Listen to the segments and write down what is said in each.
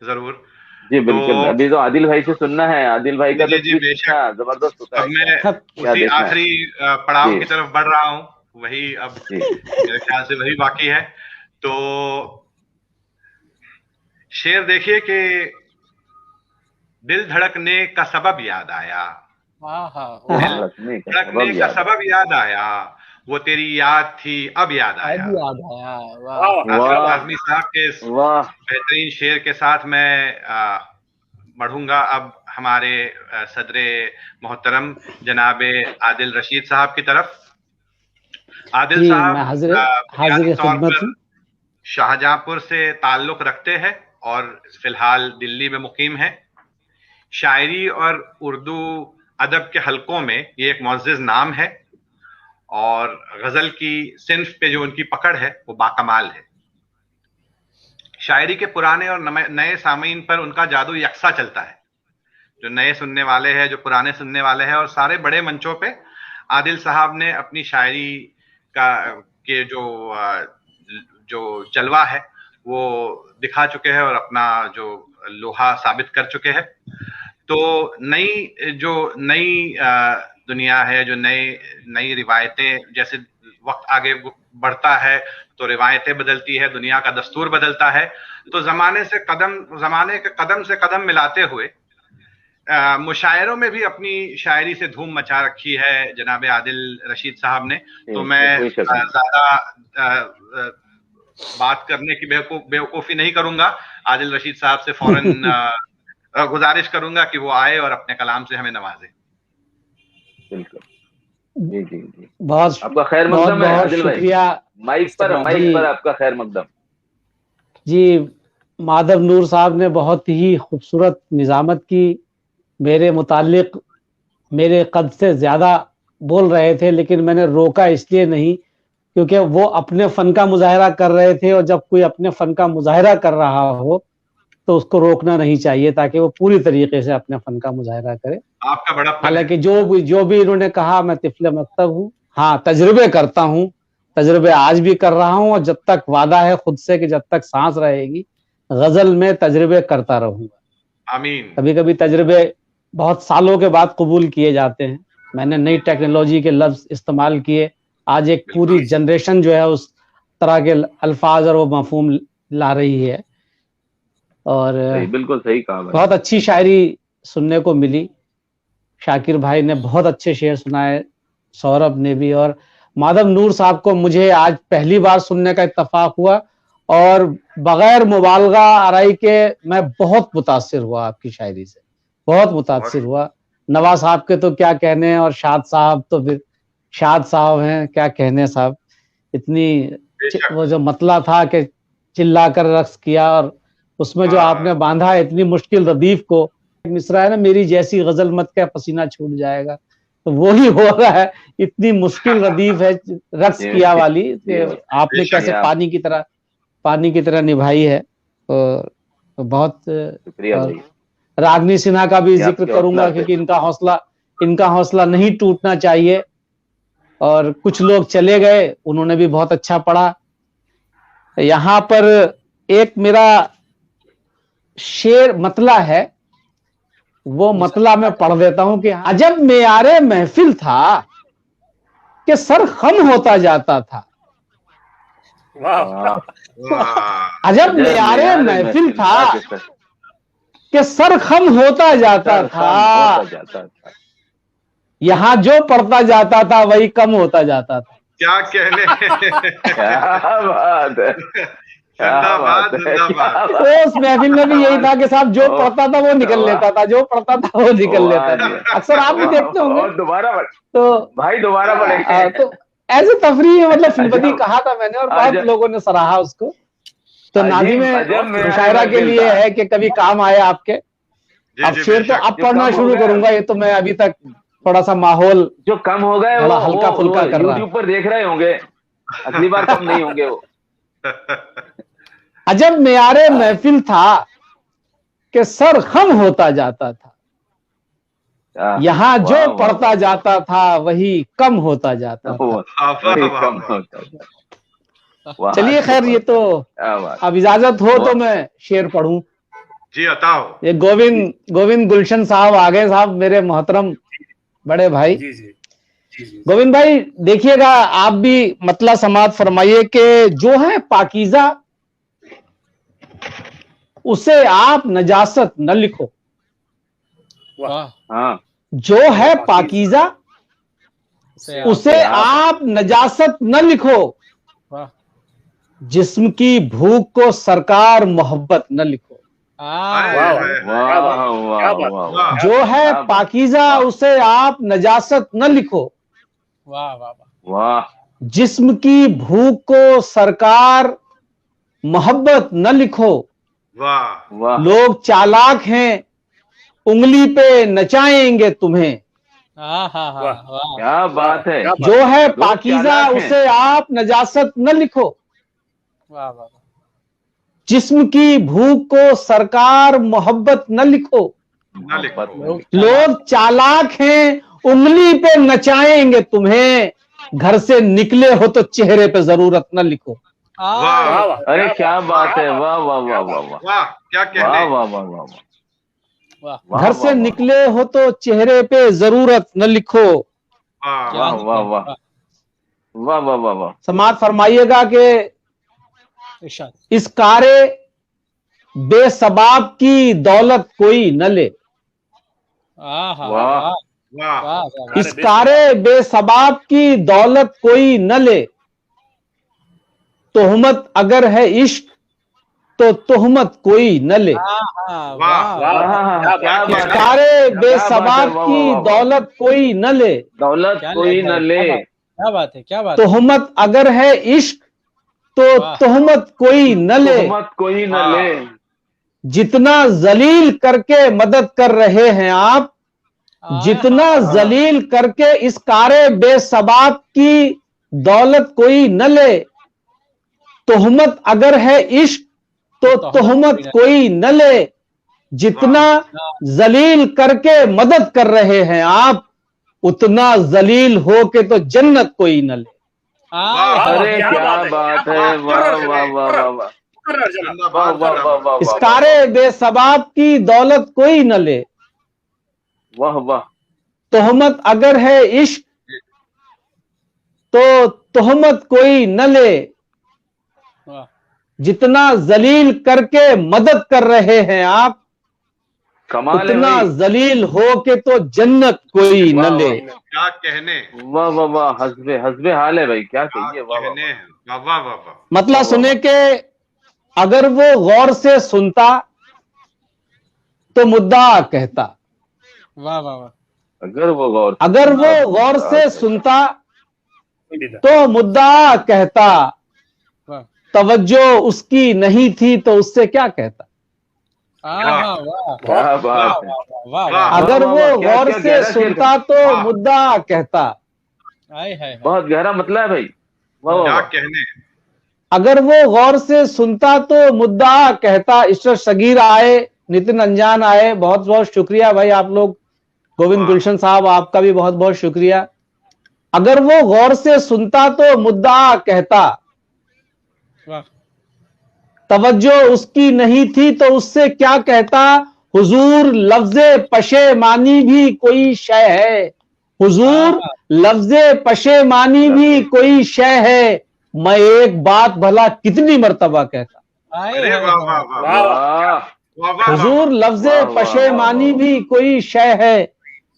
जरूर। जी बिल्कुल, तो अभी तो आदिल भाई से सुनना है। आदिल भाई का जी तो जी ट्वीट बेशक। इतना जबरदस्त होता अब है, मैं क्या क्या उसी देखना है। आखिरी पड़ाव जी की तरफ बढ़ रहा हूँ, वही अब जी मेरे ख्याल से वही बाकी है। तो शेर देखिए कि दिल धड़कने का सबब याद आया, हाँ हाँ दिल वाह, धड़कने का धड़कने सबब का याद सबब याद आया, वो तेरी याद थी अब याद आया। अब याद आया, वाह आया। असरफ वाह आजमी साहब के इस वाह। बेहतरीन शेर के साथ मैं बढ़ूंगा अब हमारे सदरे मोहतरम जनाबे आदिल रशीद साहब की तरफ। आदिल जी, साहब मैं हाजिर बुनियादी हाजिर तौर खिदमत पर हूँ। शाहजहांपुर से ताल्लुक रखते हैं और फिलहाल दिल्ली में मुकीम है। शायरी और उर्दू अदब के हलकों में ये एक मुअज़्ज़िज़ नाम है और गजल की सिन्फ पे जो उनकी पकड़ है वो बाकमाल है। शायरी के पुराने और नए सामीन पर उनका जादू यकसा चलता है। जो नए सुनने वाले हैं, जो पुराने सुनने वाले हैं, और सारे बड़े मंचों पे आदिल साहब ने अपनी शायरी का के जो जलवा है वो दिखा चुके हैं और अपना जो लोहा साबित कर चुके हैं। तो नई दुनिया है, जो नई रिवायतें, जैसे वक्त आगे बढ़ता है तो रिवायतें बदलती है, दुनिया का दस्तूर बदलता है। तो जमाने के कदम से कदम मिलाते हुए मुशायरों में भी अपनी शायरी से धूम मचा रखी है जनाब आदिल रशीद साहब ने। तो मैं कोई शक नहीं। ज्यादा बात करने की बेवकूफी नहीं करूंगा। आदिल रशीद साहब से फौरन गुजारिश करूंगा कि वो आए और अपने कलाम से हमें नवाजे। बिल्कुल। जी जी जी, बहुत आपका खैर बहुत मकदम है बहुत आदिल भाई। शुक्रिया माइक जी। पर आपका खैर मकदम। जी, माधव नूर साहब ने बहुत ही खूबसूरत निजामत की। मेरे मुतालिक मेरे कद से ज़्यादा बोल रहे थे, लेकिन मैंने रोका इसलिए नहीं क्योंकि वो अपने फ़न का मुज़ाहरा कर रहे थे, और जब कोई अपने फ़न का मुज़ाहरा कर रहा हो तो उसको रोकना नहीं चाहिए, ताकि वो पूरी तरीके से अपने फ़न का मुज़ाहरा करे। आपका बड़प्पन है। हालांकि जो भी इन्होंने कहा, मैं तिफ़्ल मकतब हूँ। हाँ, तजुर्बे करता हूँ, तजुर्बे आज भी कर रहा हूँ, और जब तक वादा है खुद से कि जब तक सांस रहेगी गजल में तजुर्बे करता रहूंगा। आमीन। कभी कभी तजुर्बे बहुत सालों के बाद कबूल किए जाते हैं। मैंने नई टेक्नोलॉजी के लफ्ज इस्तेमाल किए, आज एक पूरी बिल्कुल जनरेशन जो है उस तरह के अल्फाज और वो मफहूम ला रही है। और सही, बिल्कुल सही कहा भाई। बहुत अच्छी शायरी सुनने को मिली। शाकिर भाई ने बहुत अच्छे शेर सुनाए, सौरभ ने भी, और माधव नूर साहब को मुझे आज पहली बार सुनने का इत्तेफाक हुआ, और बगैर मुबालगा आराई के मैं बहुत मुतासिर हुआ आपकी शायरी से, बहुत मुतासिर हुआ। नवाज साहब के तो क्या कहने हैं, और शाद साहब तो फिर शाद साहब हैं, क्या कहने साहब। इतनी बेशक। वो जो मतला था कि चिल्ला कर रक्स किया, और उसमें जो आपने बांधा है इतनी मुश्किल रदीफ को। मिसरा है ना, मेरी जैसी गजल मत का पसीना छूट जाएगा, तो वो ही हो रहा है। इतनी मुश्किल रदीफ है रक्स ये किया वाली कि ये आपने बेशक। कैसे पानी की तरह निभाई है। तो बहुत। शुक्रिया और भाई। रागनी सिन्हा का भी ये जिक्र आपकी हौसला करूंगा, अफजाई। क्योंकि इनका हौसला नहीं टूटना चाहिए। और कुछ लोग चले गए, उन्होंने भी बहुत अच्छा पढ़ा। यहाँ पर एक मेरा शेर मतला है, वो मतला मैं पढ़ देता हूं कि अजब मेयारे महफिल था कि सर खम होता जाता था। अजब मेयारे महफिल था कि सर खम होता जाता था। होता जाता था। यहां जो पढ़ता जाता था वही कम होता जाता था। क्या कहने। क्या बात है, क्या जिंदाबाद बात है, जिंदाबाद। तो उस महफिल में भी यही था कि साहब जो पढ़ता था वो निकल लेता था, जो पढ़ता था वो निकल लेता था। अक्सर आप भी देखते होंगे। दोबारा तो भाई दोबारा पढ़ेंगे। तो ऐसे तफरी है, मतलब फिल्मपति कहा था मैंने, और बहुत लोगों ने सराहा उसको। तो नाज़िम मुशायरा के लिए है कि कभी काम आए आपके। अब शेर तो अब पढ़ना शुरू करूंगा, ये तो मैं अभी तक थोड़ा सा माहौल जो कम हो गए थोड़ा हल्का फुल्का कर रहा। यूट्यूब पर देख रहे होंगे, अगली बार कम नहीं होंगे वो। अजब मेयारे महफिल था कि सर खम होता जाता था। यहाँ जो पढ़ता जाता था वही कम होता जाता था। कम होता था। चलिए खैर, ये तो अब इजाजत हो तो मैं शेर पढ़ूं। जी अता हो। ये गोविंद गुलशन साहब आ गए साहब, मेरे मोहतरम बड़े भाई। जी जी जी जी। गोविंद भाई देखिएगा, आप भी मतला समाज फरमाइए कि जो है पाकीज़ा उसे आप नजासत न लिखो। वाह। हाँ, जो है पाकीज़ा उसे आप नजासत न लिखो। वाह जिस्म की भूख को सरकार मोहब्बत न लिखो। हाय, वाह, हाय, वाह हाय। वाह वाह बात वाह है। वाह, जो है क्या बात। पाकीज़ा वाह। उसे आप नजासत न लिखो। वाह वाह वाह। वाह जिस्म की भूख को सरकार मोहब्बत न लिखो। वाह वाह लोग चालाक हैं, उंगली पे नचाएंगे तुम्हें। वाह वाह। क्या बात है। क्या बात। जो है लोग पाकीज़ा चालाक हैं। उसे आप नजासत न लिखो। वाह वाह वाह। जिस्म की भूख को सरकार मोहब्बत न लिखो। न लिखो। लोग चालाक हैं, उंगली पे नचाएंगे तुम्हें। घर से निकले हो तो चेहरे पे जरूरत न लिखो। वाह वाह वाह। अरे क्या बात है। वाह वाह वाह वाह वाह वाह क्या वाह कहने। वाह वाह वाह वाह वाह घर वाह से वाह निकले हो तो चेहरे पे जरूरत न लिखो। वाह वाह वाह वाह वाह वाह वाह वाह। समाज फरमाइएगा कि इरशाद। इस कारे बेसबाब की दौलत कोई न ले। वाह वाह। वाह वाह वाह। इस कारे बेसबाब की दौलत कोई न ले। तोहमत अगर है इश्क तो तोहमत कोई न ले। वाह वाह। वाह। क्या इस बात है। कारे क्या बेसबाब बात है। वाह, की वाह, वाह। दौलत कोई न ले। दौलत कोई न ले। क्या बात है। क्या बात है। तोहमत अगर है इश्क तो वाह। तोहमत कोई न ले। तोहमत कोई न ले। जितना जलील करके मदद कर रहे हैं आप, जितना जलील करके इस कारे बेसबाब की दौलत कोई न ले। तोहमत अगर है इश्क तो तोहमत कोई न ले। जितना जलील करके मदद कर रहे हैं आप, उतना जलील हो के तो जन्नत कोई न ले। अरे क्या बात है। वाह वाह वाह वाह वाह वाह वाह वाह वाह इस वाह कारे बेसबाब की दौलत कोई न ले। वाह वाह। तोहमत अगर है इश्क तो तोहमत कोई न ले। जितना जलील करके मदद कर रहे हैं आप, कमाल है उतना भाई। जलील हो के तो जन्नत कोई न ले। क्या कहने। वाह वाह वाह। हस्बे हस्बे हाल है भाई। क्या क्या कहिए। वाह वाह कहने हैं। वाह वाह वाह वाह। मतलब सुने के अगर वो गौर से सुनता तो मुद्दा कहता। वाह वाह वाह। अगर वो गौर से सुनता तो मुद्दा कहता। तवज्जो उसकी नहीं थी तो उससे क्या कहता। क्या बात है। अगर वो गौर से सुनता तो मुद्दा कहता। बहुत गहरा मतलब है भाई। वाह वाह क्या वाह। कहने। अगर वो गौर से सुनता तो मुद्दा कहता। इशरत सगीर आए, नितिन अंजान आए, बहुत बहुत शुक्रिया भाई आप लोग। गोविंद गुलशन साहब आपका भी बहुत बहुत शुक्रिया। अगर वो गौर से सुनता तो मुद्दा कहता। तवज्जो उसकी नहीं थी तो उससे क्या कहता। हुजूर लफ्ज़े पशेमानी भी कोई शय है। हुजूर लफ्ज़े पशेमानी भी कोई शय है। मैं एक बात भला कितनी मर्तबा कहता। अरे वाह वाह वाह वाह। हुजूर लफ्ज़े पशेमानी भी कोई शय है।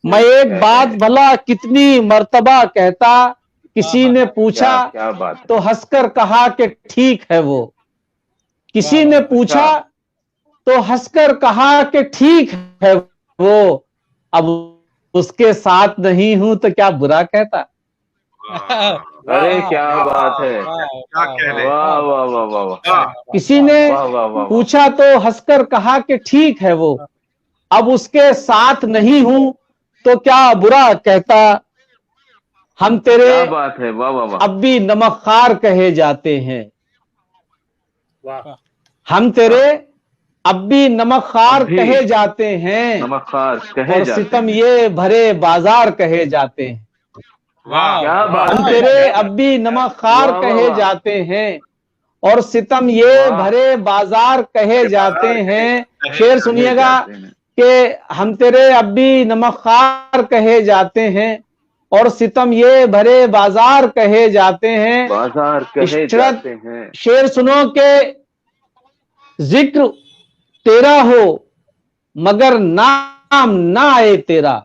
मैं एक बात भला कितनी मर्तबा कहता। किसी ने पूछा क्या बात है। तो हंसकर कहा कि ठीक है वो। किसी ने पूछा तो हंसकर कहा कि ठीक है वो। अब उसके साथ नहीं हूं तो क्या बुरा कहता। अरे क्या बात है। क्या कहने। वाह वाह वाह वाह वाह। किसी ने वाह वाह वाह। पूछा तो हंसकर कहा कि ठीक है वो। अब उसके साथ नहीं हूं तो क्या बुरा कहता। हम तेरे क्या बात है। वाह वाह वाह। अब भी नमकखार कहे जाते हैं। हम तेरे अब भी नमकखार अब भी कहे जाते हैं। नमकखार कहे और जाते सितम हैं। ये भरे बाजार कहे जाते हैं। वाह क्या बात हम है। तेरे अब भी नमकखार वाह, वाह, कहे वाह। जाते हैं। और सितम ये भरे बाजार कहे जाते हैं। शेर सुनिएगा कि हम तेरे अब भी नमकखार कहे जाते हैं और सितम ये भरे बाजार कहे जाते हैं। बाजार कहे जाते हैं। शेर सुनो के जिक्र तेरा हो मगर नाम ना आए तेरा।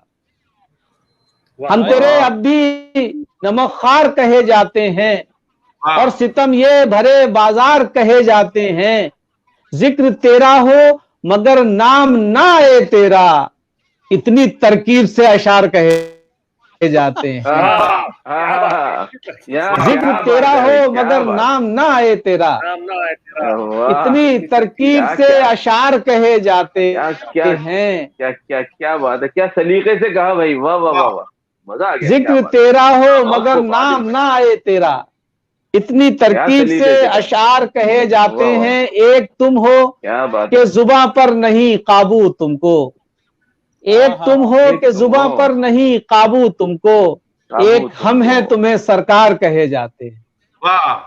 हम तेरे अब भी नमकखार कहे जाते हैं और सितम ये भरे बाजार कहे जाते हैं। जिक्र तेरा हो मगर नाम ना आए तेरा, इतनी तरकीब से अशार कहे जाते हैं। जिक्र तेरा हो मगर नाम ना आए तेरा, इतनी तरकीब से अशार कहे जाते हैं। क्या क्या क्या बात है, क्या सलीके से कहा भाई, वाह वाह वाह वाह, मजा आ गया। जिक्र तेरा हो मगर नाम ना आए तेरा, इतनी तरकीब से अशार कहे जाते हैं। एक तुम हो कि जुबां पर नहीं काबू तुमको, एक तुम हो कि जुबां पर नहीं काबू तुमको, एक हम हैं तुम्हें सरकार कहे जाते हैं।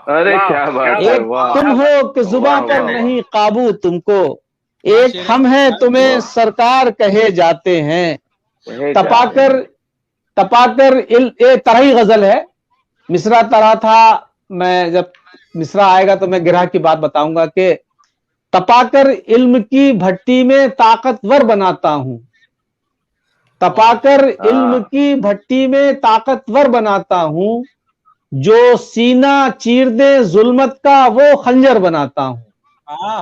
अरे क्या बात है, एक तुम हो कि जुबां पर नहीं काबू तुमको, एक हम हैं तुम्हें सरकार कहे जाते हैं। तपाकर ये तरही गजल है, मिसरा तरह था। मैं जब मिसरा आएगा तो मैं गिरह की बात बताऊंगा कि तपाकर इल्म की भट्टी में ताकतवर बनाता हूं, तपाकर इल्म की भट्टी में ताकतवर बनाता हूं, जो सीना चीर दे जुल्मत का वो खंजर बनाता हूं।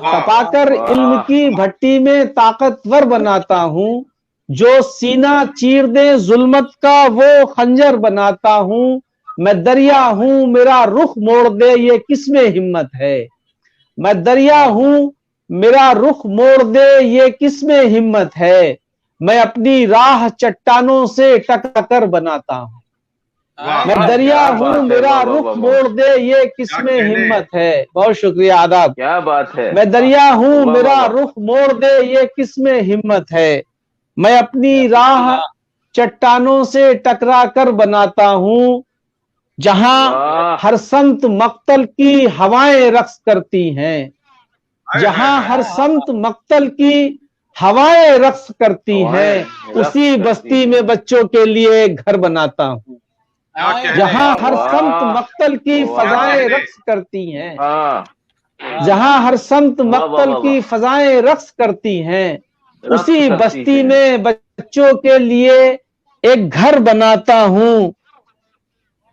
तपाकर इल्म की भट्टी में ताकतवर बनाता हूं, जो सीना चीर दे जुल्मत का वो खंजर बनाता हूं। मैं दरिया हूं मेरा रुख मोड़ दे ये किसमें हिम्मत है, मैं दरिया हूं मेरा रुख मोड़ दे ये किसमें हिम्मत है। मैं अपनी राह चट्टानों से टकराकर बनाता हूं, मैं दरिया हूं मेरा रुख मोड़ दे ये किसमें हिम्मत है। बहुत शुक्रिया, आदाब। क्या बात है। मैं दरिया हूं मेरा रुख मोड़ दे ये किसमें हिम्मत है। मैं अपनी राह चट्टानों से टकरा कर बनाता हूं, जहां हर समत मक्तल की हवाएं रक्स करती हैं, जहां हर समत मक्तल की हवाएं रक्स करती हैं, उसी बस्ती में बच्चों के लिए घर बनाता हूं। जहां हर समत मक्तल की फजाएं रक्स करती हैं, जहां हर समत मक्तल की फजाएं रक्स करती हैं, उसी बस्ती में बच्चों के लिए एक घर बनाता हूं।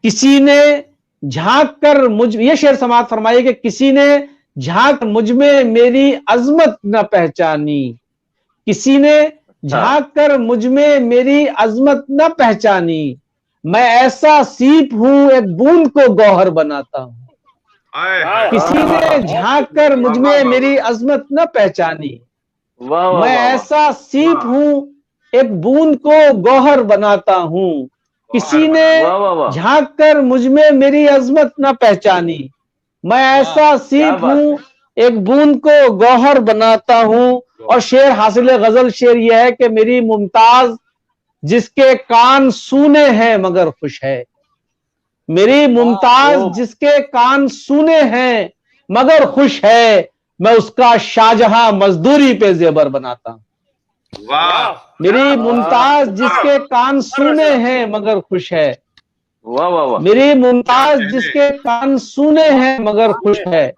किसी ने झांक कर ये शेर समाप्त फरमाइए कि किसी ने झांक मुझ में मेरी अजमत न पहचानी, किसी ने झांक कर मुझ में मेरी अजमत न पहचानी। मैं ऐसा सीप हूं एक बूंद को गौहर बनाता हूं। किसी ने झांक कर मुझ में मेरी अजमत न पहचानी, मैं ऐसा सीप हूं एक बूंद को गौहर बनाता हूं। किसी ने झांक कर मुझ में मेरी अजमत न पहचानी, मैं ऐसा सीप हूं एक बूंद को गौहर बनाता हूं। और शेर हासिल गजल शेर यह है कि मेरी मुमताज जिसके कान सूने हैं मगर खुश है, मेरी मुमताज जिसके कान सूने हैं मगर खुश है, मैं उसका शाहजहां मजदूरी पे जेबर बनाता हूं। मेरी मुमताज जिसके कान सूने हैं मगर खुश है, मेरी मुमताज जिसके कान सूने हैं मगर खुश है,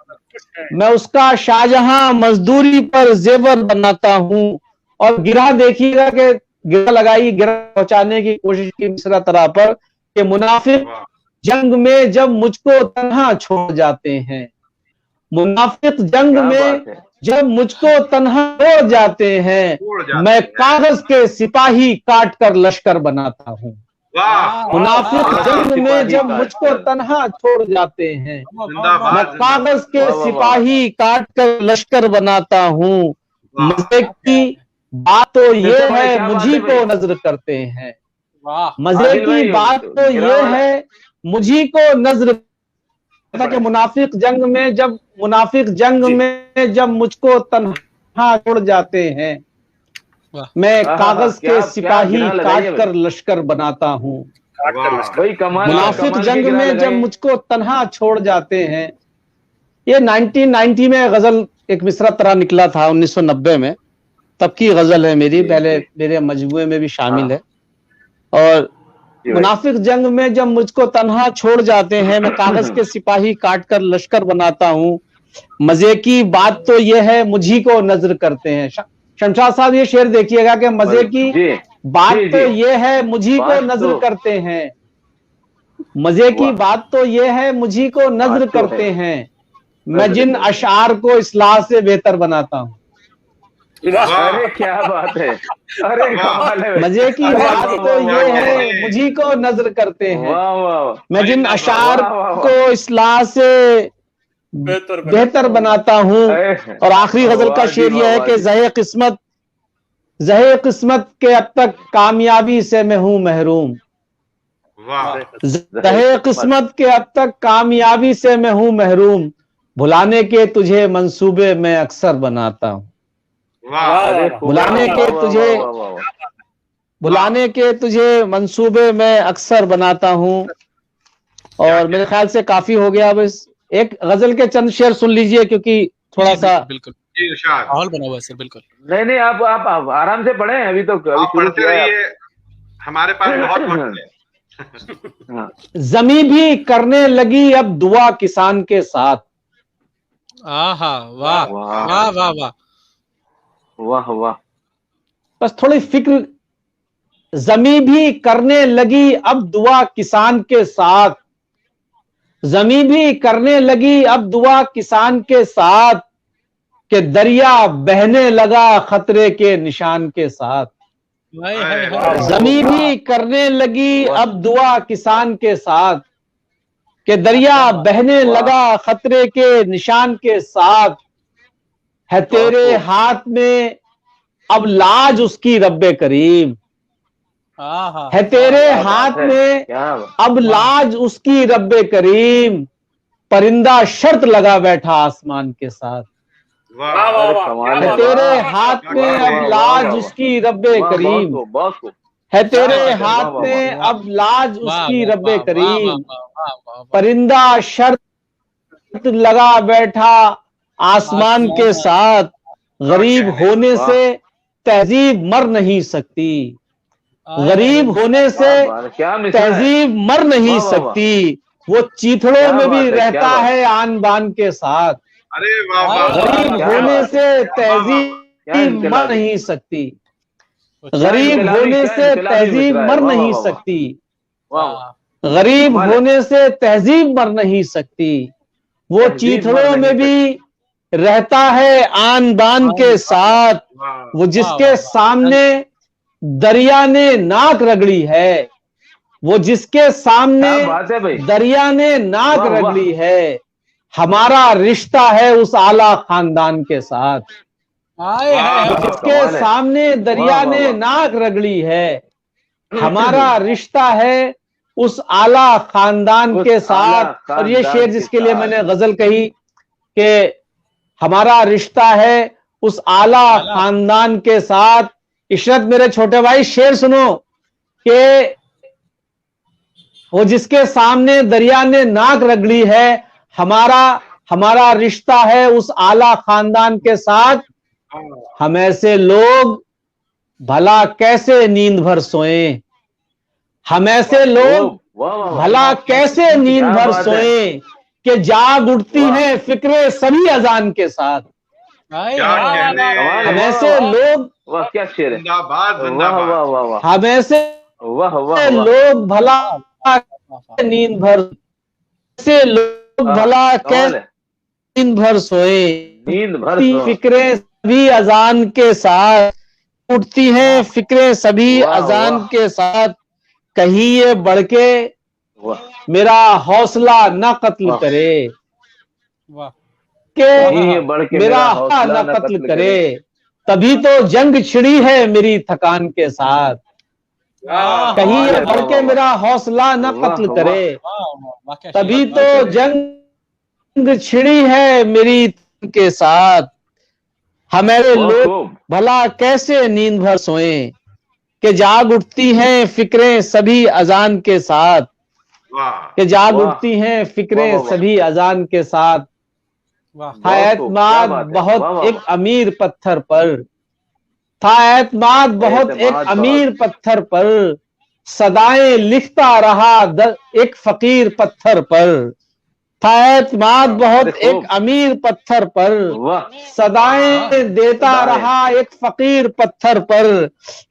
मैं उसका शाहजहां मजदूरी पर जेवर बनाता हूं। और गिरा देखिएगा कि गिरा लगाई, गिरा पहुंचाने की कोशिश की मिसरा तरह पर कि मुनाफिक जंग में जब मुझको तन्हा छोड़ जाते हैं, मुनाफिक जंग में जब मुझको तन्हा छोड़ जाते हैं, मैं कागज के सिपाही काट कर लश्कर बनाता हूं। मुनाफिक जंग में जब मुझको तन्हा छोड़ जाते हैं, मैं कागज के सिपाही काट कर लश्कर बनाता हूं। मजे की बात तो ये है मुझी को नजर करते हैं, मजे की बात तो ये है मुझी को नजर कि मुनाफिक जंग में जब मुझको तन्हा छोड़ जाते हैं, मैं कागज के सिपाही काट कर लश्कर बनाता हूं। मुनाफिक जंग में जब मुझको तन्हा छोड़ जाते हैं, ये 1990 में गजल एक मिसरा तरह निकला था, 1990 में, तब की गजल है मेरी, पहले मेरे मजबूए में भी शामिल है। और मुनाफिक जंग में जब मुझको तन्हा छोड़ जाते हैं, मैं कागज के सिपाही काट कर लश्कर बनाता हूँ। मजे की बात तो ये है मुझी को नजर करते हैं। शमशाद साहब ये शेर देखिएगा कि मजे की बात तो ये है मुझी को नजर करते हैं, मजे की बात तो ये है मुझी को नजर करते हैं, मैं जिन अशार को इस्लाह से बेहतर बनाता हूँ। अरे क्या बात है, अरे कमाल है। मजे की बात तो ये है मुझी को नजर करते हैं, मैं जिन अशार को इस्लाह से बेहतर बनाता हूँ। और आखिरी गजल का शेर यह है कि जहे किस्मत के अब तक कामयाबी से मैं हूं महरूम, जहे किस्मत के अब तक कामयाबी से मैं हूं महरूम, भुलाने के तुझे मंसूबे मैं अक्सर बनाता हूँ। भुलाने के तुझे मंसूबे मैं अक्सर बनाता हूँ। और मेरे ख्याल से काफी हो गया। अब इस एक गजल के चंद शेर सुन लीजिए, क्योंकि थोड़ा सा बिल्कुल माहौल बना हुआ है सर। बिल्कुल नहीं आप आराम से पढ़े, अभी तो पढ़ते रहिए, हमारे पास बहुत वक्त है। जमी भी करने लगी अब दुआ किसान के साथ। आहा, वाह वाह वाह वाह वाह वाह। बस थोड़ी फिक्र, जमी भी करने लगी अब दुआ किसान के साथ, जमी भी करने लगी अब दुआ किसान के साथ, कि दरिया बहने लगा खतरे के निशान के साथ। जमी भी करने लगी अब दुआ किसान के साथ, कि दरिया बहने लगा खतरे के निशान के साथ, है तेरे हाथ में अब लाज उसकी रब्बे करीम, है तेरे हाथ में अब लाज उसकी रब्बे करीम, परिंदा शर्त लगा बैठा आसमान के साथ। है तेरे हाथ में अब लाज उसकी रब्बे करीम, है तेरे हाथ में अब लाज उसकी रब्बे करीम, परिंदा शर्त लगा बैठा आसमान के साथ, गरीब होने से तहजीब मर नहीं सकती, गरीब होने से तहजीब मर नहीं सकती, वो चीथड़ों में भी रहता है आन बान के साथ। गरीब होने से तहजीब मर नहीं सकती, गरीब होने से तहजीब मर नहीं सकती, गरीब होने से तहजीब मर नहीं सकती, वो चीथड़ों में भी रहता है आन बान के साथ, वो जिसके सामने दरिया ने नाक रगड़ी है, वो जिसके सामने दरिया ने नाक रगड़ी है, हमारा रिश्ता है उस आला खानदान के साथ। जिसके सामने दरिया ने नाक रगड़ी है, हमारा रिश्ता है उस आला खानदान के साथ। और ये शेर जिसके लिए मैंने गजल कही कि हमारा रिश्ता है उस आला खानदान के साथ। इशरत मेरे छोटे भाई शेर सुनो कि वो जिसके सामने दरिया ने नाक रगड़ी है, हमारा रिश्ता है उस आला खानदान के साथ, हम ऐसे लोग भला कैसे नींद भर सोएं, हम ऐसे लोग भला कैसे नींद भर सोएं, कि जाग उठती हैं फिक्रे सभी अजान के साथ। हम ऐसे लोग, क्या शेर है, हम ऐसे लोग भला नींद भर, ऐसे लोग भला कैसे नींद भर सोए, फिक्रे सभी अजान के साथ, उठती हैं फिक्रे सभी अजान के साथ, कहीं ये बढ़ के मेरा हौसला न कत्ल करे, के मेरा हौसला न कत्ल करे, तभी तो जंग छिड़ी है मेरी थकान के साथ, कहीं ये बढ़ के मेरा हौसला न कत्ल करे, तभी तो जंग छिड़ी है मेरी के साथ, हमारे लोग भला कैसे नींद भर सोए, कि जाग उठती हैं फिक्रें सभी अजान के साथ, कि जाग उठती हैं फिक्रें सभी अजान के साथ, था एतमाद बहुत एक अमीर पत्थर पर, था एतमाद बहुत एक अमीर पत्थर पर, सदाएं लिखता रहा एक फकीर पत्थर पर। था एतमाद बहुत एक अमीर पत्थर पर, सदाएं देता रहा एक फकीर पत्थर पर।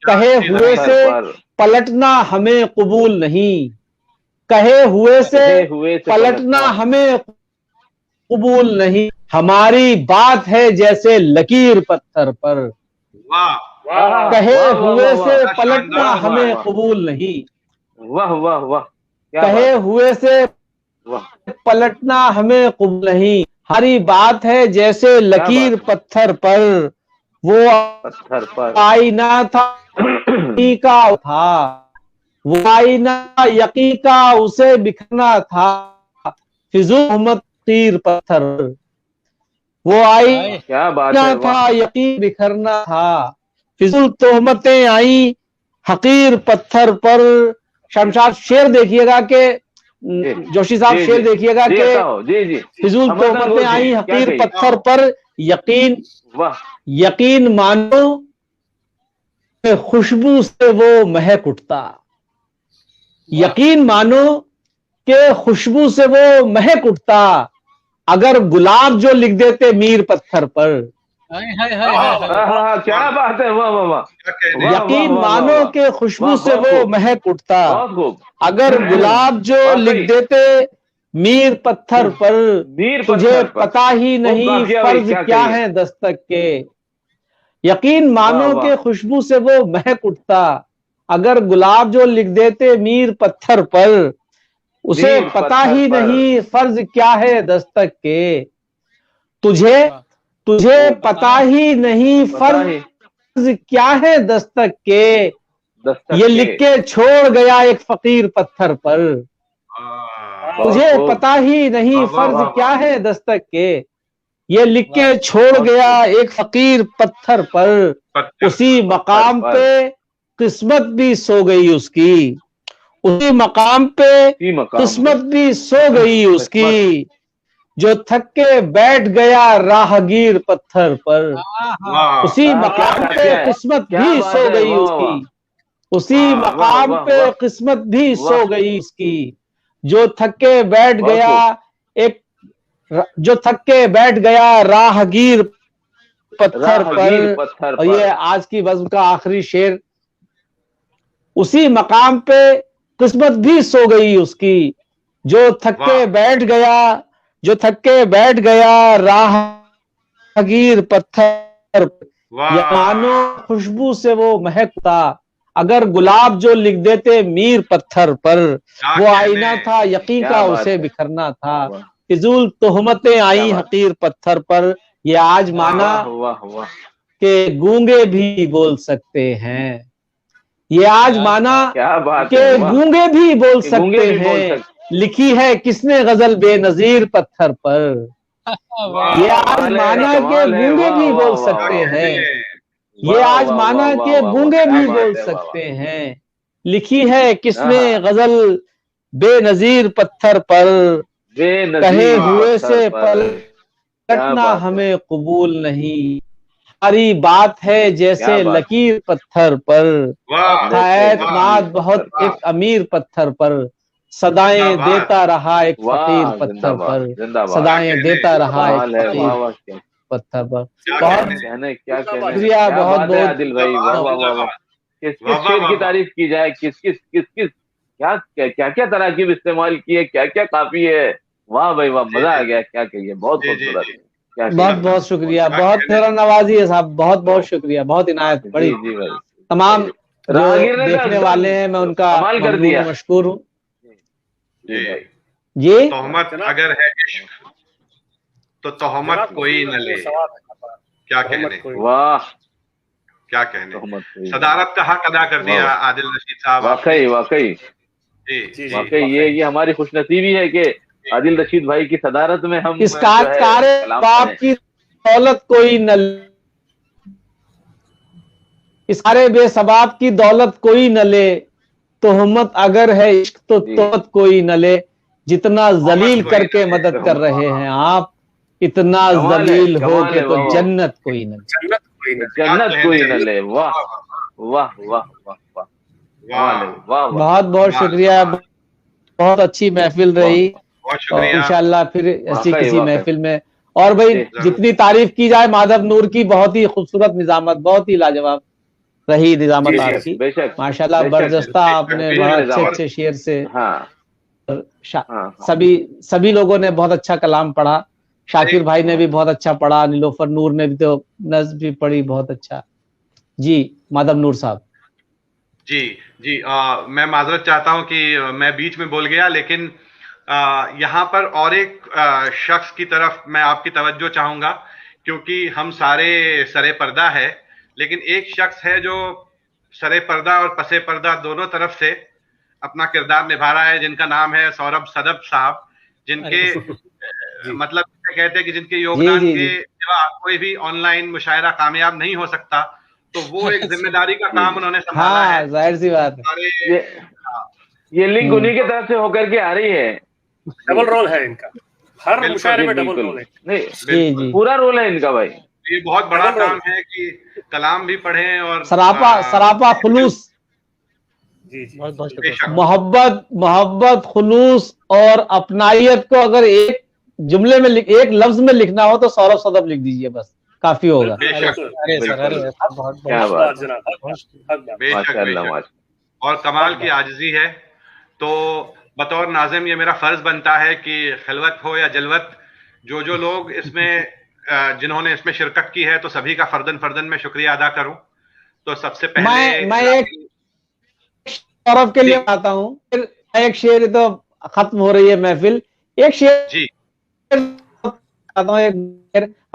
कहे हुए से पलटना हमें कबूल नहीं, कहे हुए से पलटना हमें कबूल नहीं। हमारी बात है जैसे लकीर पत्थर पर, कहे हुए से पलटना हमें कबूल नहीं। वाह वाह वाह, कहे हुए से पलटना हमें कबूल नहीं। हमारी बात है जैसे लकीर पत्थर पर, वो पत्थर पर आईना था यकीन था, वो आईना यकीन का उसे बिखरना था। फिजूल तीर पत्थर, वो आईना था यकीन बिखरना था। फिजूल तोहमतें आई हकीर पत्थर पर। शमशाद शेर देखिएगा कि जोशी साहब शेर देखिएगा कि फिजूल तोहमतें आई हकीर पत्थर पर, यकीन मानो खुशबू से वो महक उठता। यकीन मानो के खुशबू से वो महक उठता, अगर गुलाब जो लिख देते मीर पत्थर पर। क्या बात है, वाह वाह वाह। यकीन मानो के खुशबू से वो महक उठता, अगर गुलाब जो लिख देते मीर पत्थर पर। तुझे पता ही नहीं फर्ज क्या है दस्तक के। यकीन मानो के खुशबू से वो महक उठता, अगर गुलाब जो लिख देते मीर पत्थर पर। उसे पता ही नहीं फर्ज क्या है दस्तक के। तुझे पता ही नहीं फर्ज क्या है दस्तक के। ये लिख के छोड़ गया एक फकीर पत्थर पर। तुझे पता ही नहीं फर्ज क्या है दस्तक के। ये लिख के छोड़ गया एक फकीर पत्थर पर। उसी मकाम पे किस्मत भी सो गई उसकी, उसी मकाम पे किस्मत भी सो गई उसकी। जो थक के बैठ गया राहगीर पत्थर पर, उसी मकाम पे किस्मत भी सो गई उसकी, उसी मकाम पे किस्मत भी सो गई उसकी। जो थक के बैठ गया जो थक के बैठ गया राहगीर पत्थर पर। और ये आज की बज़्म का आखिरी शेर। उसी मकाम पे किस्मत भी सो गई उसकी, जो थक के बैठ गया, जो थक के बैठ गया राहगीर पत्थर। मानो खुशबू से वो महकता, अगर गुलाब जो लिख देते मीर पत्थर पर। वो आईना था यकीन का उसे बिखरना था। फिजूल तोहमतें आई हकीर पत्थर पर। ये आज माना कि गूंगे भी बोल सकते हैं। ये आज माना कि गूंगे भी बोल सकते हैं। लिखी है किसने गजल बेनजीर पत्थर पर। ये आज माना कि गूंगे भी बोल सकते हैं। ये आज माना कि गूंगे भी बोल सकते हैं। लिखी है किसने गजल बेनजीर पत्थर पर। कहे हुए से पलटना हमें कबूल नहीं। हमारी बात है जैसे लकीर पत्थर पर। एतमाद बहुत एक अमीर पत्थर पर, सदाएं देता रहा एक फकीर पत्थर पर। सदाएं देता रहा एक फकीर पत्थर पर। बहुत शुक्रिया, बहुत बहुत आदिल भाई, वाह वाह वाह। किस शेर की तारीफ की जाए, किस क्या क्या तराकीब इस्तेमाल की है, क्या क्या काफी है। वाह भाई वाह, मजा आ गया। क्या कहिए, बहुत खूबसूरत। बहुत बहुत शुक्रिया, बहुत मेरा नवाजी है साहब, बहुत बहुत शुक्रिया, बहुत इनायत बड़ी। तमाम जो देखने वाले हैं मैं उनका मशकूर हूँ जी। तोहमत अगर है इश्क तो तोहमत कोई न ले। क्या कहने, वाह क्या कहने। सदारत का हक अदा कर दिया आदिल रशीद साहब। वाकई वाकई वाकई ये हमारी खुशनसीबी है कि आदिल रशीद भाई की सदारत में हम इस बाप की दौलत कोई न, इस सारे बेसबाब की दौलत कोई न ले। तोहमत अगर है इश्क तो तोहमत कोई न ले। जितना जलील करके मदद कर रहे हैं आप, इतना जलील हो कि तो जन्नत कोई न ले। वाह वाह वाह वाह वाह, बहुत बहुत शुक्रिया, बहुत अच्छी महफिल रही, और इंशाल्लाह फिर ऐसी किसी महफिल में। और भाई जितनी तारीफ की जाए माधव नूर की, बहुत ही खूबसूरत निजामत, बहुत ही लाजवाब रही निजामत आपकी, माशाल्लाह बरजस्ता, आपने बड़ा अच्छे शेर से सभी लोगों ने बहुत अच्छा कलाम पढ़ा। शाकिर भाई ने भी बहुत अच्छा पढ़ा, नीलोफर नूर ने भी तो नज़्म भी पढ़ी बहुत अच्छा। जी माधव नूर साहब। जी जी, मैं माजरत चाहता हूं कि मैं बीच में बोल गया, लेकिन यहाँ पर और एक शख्स की तरफ मैं आपकी तवज्जो चाहूंगा, क्योंकि हम सारे सरे पर्दा है, लेकिन एक शख्स है जो सरे पर्दा और पसे पर्दा दोनों तरफ से अपना किरदार निभा रहा है, जिनका नाम है सौरभ सदफ साहब, जिनके मतलब कहते हैं कि जिनके योगदान के सिवा कोई भी ऑनलाइन मुशायरा कामयाब नहीं हो सकता, तो वो एक जिम्मेदारी का काम उन्होंने संभाला है। जाहिर सी बात है, ये लिंक उन्हीं की तरफ से होकर के आ रही है। डबल रोल है इनका, हर मुशायरे में डबल रोल है। नहीं, पूरा रोल है इनका भाई। ये बहुत बड़ा काम है कि कलाम भी पढ़ें और सरापा खुलूस, मोहब्बत खुलूस और अपनाइयत को अगर एक जुमले में एक लफ्ज में लिखना हो तो सौरभ सदफ लिख दीजिए, बस काफी होगा। और कमाल की आजिज़ी है। तो बतौर नाज़िम ये मेरा फर्ज बनता है कि खिलवत हो या जलवत, जो लोग इसमें जिन्होंने इसमें शिरकत की है, तो सभी का फर्दन मैं शुक्रिया अदा करूं। तो सबसे पहले मैं एक सौरभ के लिए आता हूँ, फिर एक शेर, तो खत्म हो रही है महफिल, एक शेर जी आता हूँ, एक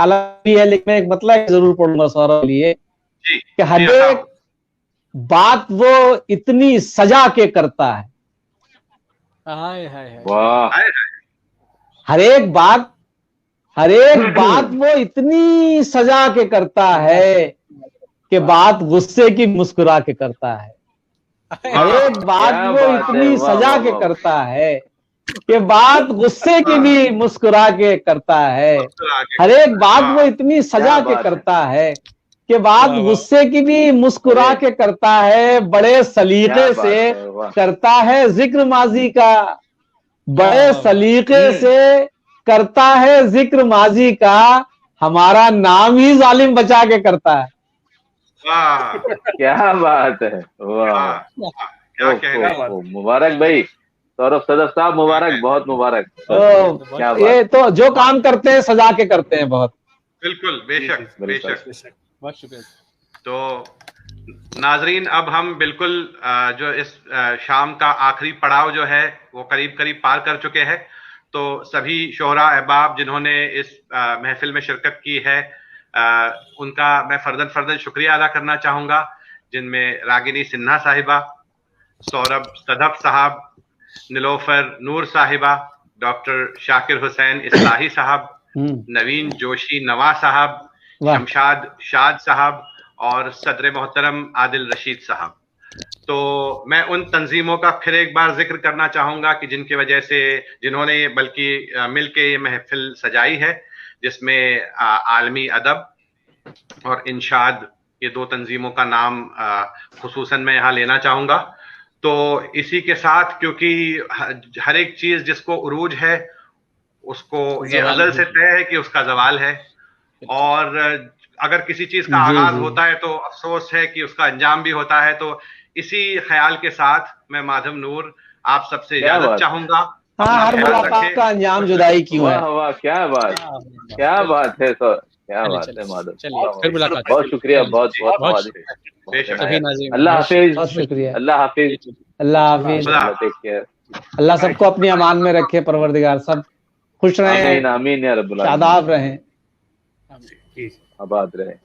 हालांकि है लेकिन एक मतलब जरूर पढ़ूंगा सौरभ के लिए कि हर एक बात वो इतनी सजा के करता है। वाह, हर एक बात वो इतनी सजा के करता है कि बात गुस्से की मुस्कुरा के करता है। हर एक बात वो इतनी सजा के करता है कि बात गुस्से की भी मुस्कुरा के करता है। हर एक बात वो इतनी सजा के करता है कि बात गुस्से की भी मुस्कुरा के करता है। बड़े सलीके से करता है जिक्र माजी का, बड़े सलीके से करता है जिक्र माजी का, हमारा नाम ही जालिम बचा के करता है। क्या बात है, वाह, मुबारक भाई सौरभ सदफ साहब, मुबारक, बहुत मुबारक। ये तो जो काम करते हैं सजा के करते हैं बहुत। बिल्कुल, बेशक। तो नाजरीन, अब हम बिल्कुल जो इस शाम का आखिरी पड़ाव जो है वो करीब पार कर चुके हैं। तो सभी शोहरा अहबाब जिन्होंने इस महफिल में शिरकत की है, उनका मैं फर्दन शुक्रिया अदा करना चाहूंगा, जिनमें रागिनी सिन्हा साहिबा, सौरभ सदफ साहब, नीलोफर नूर साहिबा, डॉक्टर शाकिर हुसैन इस्लाही साहब, नवीन जोशी नवा साहब, शमशाद शाद साहब और सदर मोहतरम आदिल रशीद साहब। तो मैं उन तंजीमों का फिर एक बार जिक्र करना चाहूंगा कि जिनकी वजह से जिन्होंने बल्कि मिलके ये महफिल सजाई है, जिसमें आलमी अदब और इंशाद, ये दो तंजीमों का नाम खुसूसन मैं यहाँ लेना चाहूंगा। तो इसी के साथ, क्योंकि हर एक चीज जिसको उरूज है उसको ये अज़ल से तय है कि उसका जवाल है, और अगर किसी चीज का आगाज होता है तो अफसोस है कि उसका अंजाम भी होता है। तो इसी ख्याल के साथ मैं माधव नूर आप सबसे इजाजत चाहूंगा। हर मुलाकात का अंजाम जुदाई क्यों है। वाह, क्या बात है सर, क्या बात है माधव, बहुत शुक्रिया, बहुत अल्लाह हाफिज, शुक्रिया, अल्लाह हाफिज, अल्लाह सबको अपनी अमान में रखे, परवरदिगार सब खुश रहें, आमीन या रब्बुल आलमीन, शादाब रहें, आबाद रहें।